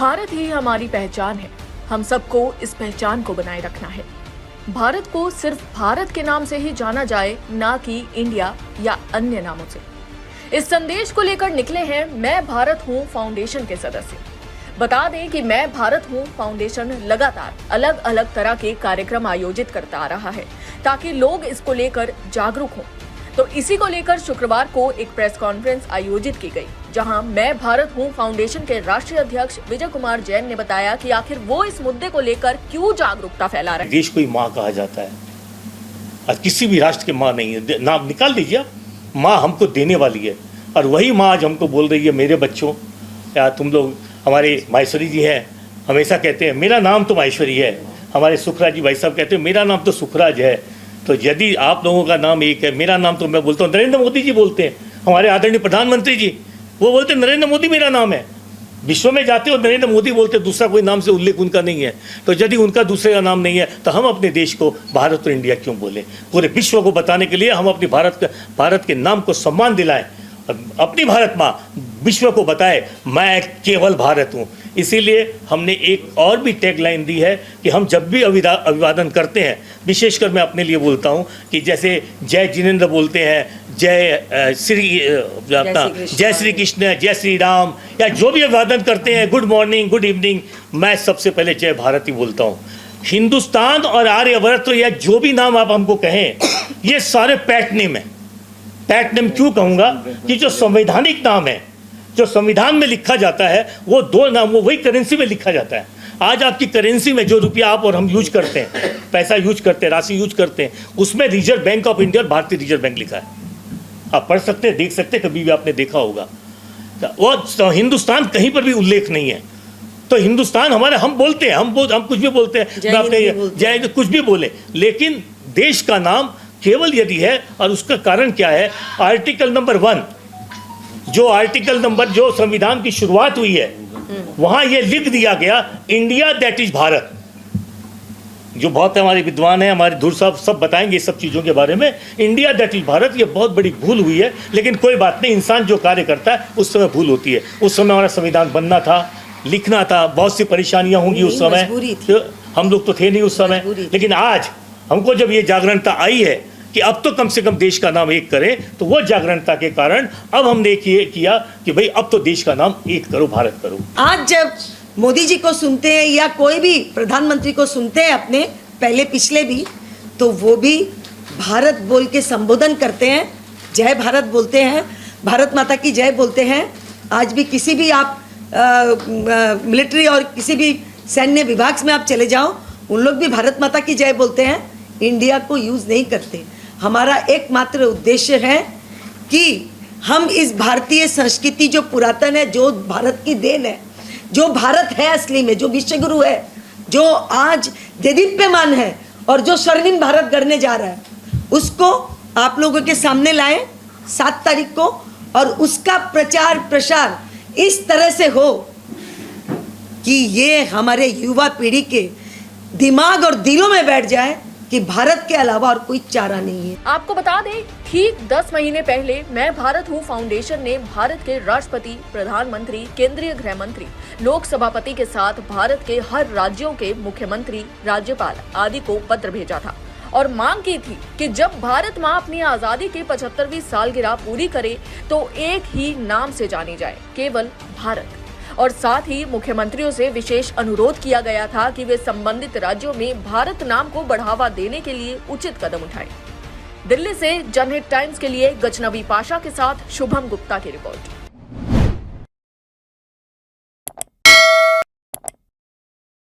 भारत ही हमारी पहचान है। हम सबको इस पहचान को बनाए रखना है। भारत को सिर्फ भारत के नाम से ही जाना जाए, ना कि इंडिया या अन्य नामों से। इस संदेश को लेकर निकले हैं मैं भारत हूं फाउंडेशन के सदस्य। बता दें कि मैं भारत हूं फाउंडेशन लगातार अलग अलग तरह के कार्यक्रम आयोजित करता आ रहा है ताकि लोग इसको लेकर जागरूक हों। तो इसी को लेकर शुक्रवार को एक प्रेस कॉन्फ्रेंस आयोजित की गई, जहां मैं भारत हूं फाउंडेशन के राष्ट्रीय अध्यक्ष विजय कुमार जैन ने बताया कि आखिर वो इस मुद्दे को लेकर क्यों जागरूकता फैला रहे हैं। देश को ही माँ कहा जाता है, आज किसी भी राष्ट्र की माँ नहीं है। नाम निकाल दीजिए, माँ हमको देने वाली है और वही माँ आज हमको बोल रही है मेरे बच्चों, या तुम लोग, हमारे माहेश्वरी जी हैं, हमेशा कहते हैं मेरा नाम तो माहेश्वरी है। हमारे सुखराज जी भाई साहब कहते हैं मेरा नाम तो सुखराज है। तो यदि आप लोगों का नाम एक है, मेरा नाम तो मैं बोलता हूँ, नरेंद्र मोदी जी बोलते हैं, हमारे आदरणीय प्रधानमंत्री जी, वो बोलते हैं नरेंद्र मोदी मेरा नाम है। विश्व में जाते हो नरेंद्र मोदी बोलते, दूसरा कोई नाम से उल्लेख उनका नहीं है। तो यदि उनका दूसरे का नाम नहीं है तो हम अपने देश को भारत और इंडिया क्यों बोले? पूरे विश्व को बताने के लिए हम अपनी भारत के नाम को सम्मान दिलाएं, अपनी भारत माँ विश्व को बताए मैं केवल भारत हूँ। इसीलिए हमने एक और भी टैगलाइन दी है कि हम जब भी अभिवादन करते हैं, विशेषकर मैं अपने लिए बोलता हूँ कि जैसे जय जिनेंद्र बोलते हैं, जय श्री कृष्ण, जय श्री राम, या जो भी अभिवादन करते हैं, गुड मॉर्निंग, गुड इवनिंग, मैं सबसे पहले जय भारत ही बोलता हूँ। हिंदुस्तान और आर्यवर्त या जो भी नाम आप हमको कहें, ये सारे पैट नेम है। पैट नेम क्यों कहूँगा कि जो संवैधानिक नाम है, जो संविधान में लिखा जाता है, वो दो नाम, वो वही करेंसी में लिखा जाता है। आज आपकी करेंसी में जो रुपया आप और हम यूज करते हैं, पैसा यूज करते हैं, राशि यूज करते हैं, उसमें रिजर्व बैंक ऑफ इंडिया और भारतीय रिजर्व बैंक लिखा है। आप पढ़ सकते हैं, देख सकते हैं, कभी भी आपने देखा होगा। वो हिंदुस्तान कहीं पर भी उल्लेख नहीं है। तो हिंदुस्तान हमारे, हम बोलते हैं, हम कुछ भी बोलते हैं, जय कुछ भी बोले, लेकिन देश का नाम केवल यदि है, और उसका कारण क्या है? आर्टिकल नंबर 1, जो संविधान की शुरुआत हुई है, वहां ये लिख दिया गया इंडिया दैट इज भारत। जो बहुत हमारे विद्वान हैं, हमारे धुर साहब सब बताएंगे इस सब चीज़ों के बारे में। इंडिया दैट इज भारत, ये बहुत बड़ी भूल हुई है, लेकिन कोई बात नहीं, इंसान जो कार्य करता है उस समय भूल होती है। उस समय हमारा संविधान बनना था, लिखना था, बहुत सी परेशानियां होंगी उस समय, तो हम लोग तो थे नहीं उस समय। लेकिन आज हमको जब ये जागरूकता आई है कि अब तो कम से कम देश का नाम एक करें, तो वो जागरूकता के कारण अब हमने किया कि भाई अब तो देश का नाम एक करो, भारत करो। आज जब मोदी जी को सुनते हैं या कोई भी प्रधानमंत्री को सुनते हैं, अपने पहले पिछले भी, तो वो भी भारत बोल के संबोधन करते हैं, जय भारत बोलते हैं, भारत माता की जय बोलते हैं। आज भी किसी भी आप मिलिट्री और किसी भी सैन्य विभाग में आप चले जाओ, उन लोग भी भारत माता की जय बोलते हैं, इंडिया को यूज़ नहीं करते। हमारा एकमात्र उद्देश्य है कि हम इस भारतीय संस्कृति जो पुरातन है, जो भारत की देन है, जो भारत है असली में, जो विश्वगुरु है, जो आज देदीप्यमान है और जो स्वर्णिम भारत गढ़ने जा रहा है, उसको आप लोगों के सामने लाएं 7 तारीख को, और उसका प्रचार प्रसार इस तरह से हो कि ये हमारे युवा पीढ़ी के दिमाग और दिलों में बैठ जाए कि भारत के अलावा और कोई चारा नहीं है। आपको बता दें, ठीक 10 महीने पहले मैं भारत हूँ फाउंडेशन ने भारत के राष्ट्रपति, प्रधानमंत्री, केंद्रीय गृह मंत्री, लोक सभापति के साथ भारत के हर राज्यों के मुख्यमंत्री, राज्यपाल आदि को पत्र भेजा था और मांग की थी कि जब भारत माँ अपनी आजादी की 75वीं सालगिरह पूरी करे तो एक ही नाम से जानी जाए, केवल भारत। और साथ ही मुख्यमंत्रियों से विशेष अनुरोध किया गया था कि वे संबंधित राज्यों में भारत नाम को बढ़ावा देने के लिए उचित कदम उठाएं। दिल्ली से जनहित टाइम्स के लिए गजनवी पाशा के साथ शुभम गुप्ता की रिपोर्ट।